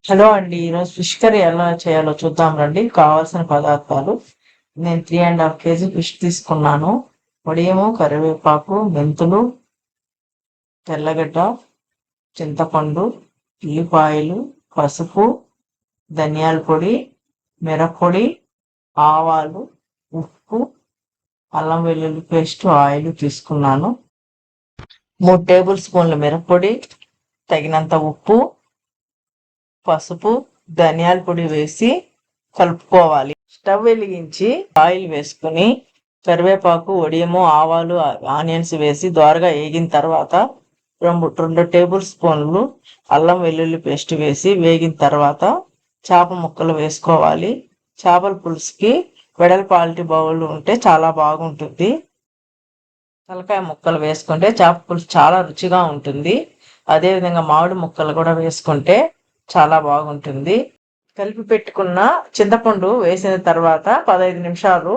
Hello అండి, ఈరోజు fish curry ఎలా చేయాలో చూద్దాం రండి. కావాల్సిన పదార్థాలు: నేను 3.5 కేజీ ఫిష్ తీసుకున్నాను. వడియము, కరివేపాకు, మెంతులు, తెల్లగడ్డ, చింతపండు, ఉల్లిపాయలు, పసుపు, ధనియాల పొడి, మిరప్పొడి, ఆవాలు, ఉప్పు, అల్లం వెల్లుల్లి పేస్ట్, ఆయిల్ తీసుకున్నాను. 3 టేబుల్ స్పూన్ల మిరప్పొడి, తగినంత ఉప్పు, పసుపు, ధనియాల పొడి వేసి కలుపుకోవాలి. స్టవ్ వెలిగించి ఆయిల్ వేసుకుని కరివేపాకు, వడియము, ఆవాలు, ఆనియన్స్ వేసి దోరగా వేగిన తర్వాత 2 టేబుల్ స్పూన్లు అల్లం వెల్లుల్లి పేస్ట్ వేసి వేగిన తర్వాత చేప ముక్కలు వేసుకోవాలి. చేపల పులుసుకి వెడల్పాల్టి బౌల్ ఉంటే చాలా బాగుంటుంది. తలకాయ ముక్కలు వేసుకుంటే చేప పులుసు చాలా రుచిగా ఉంటుంది. అదేవిధంగా మామిడి ముక్కలు కూడా వేసుకుంటే చాలా బాగుంటుంది. కలిపి పెట్టుకున్న చింతపండు వేసిన తర్వాత 15 నిమిషాలు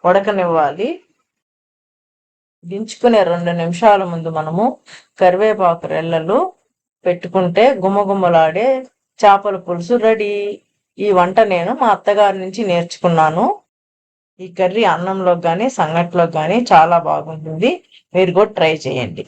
ఉడకనివ్వాలి. దించుకునే 2 నిమిషాల ముందు మనము కరివేపాకు రెల్లలు పెట్టుకుంటే గుమ్మగుమ్మలాడే చేపల పులుసు రెడీ. ఈ వంట నేను మా అత్తగారి నుంచి నేర్చుకున్నాను. ఈ కర్రీ అన్నంలోకి కానీ సంగట్లోకి కానీ చాలా బాగుంటుంది. మీరు కూడా ట్రై చేయండి.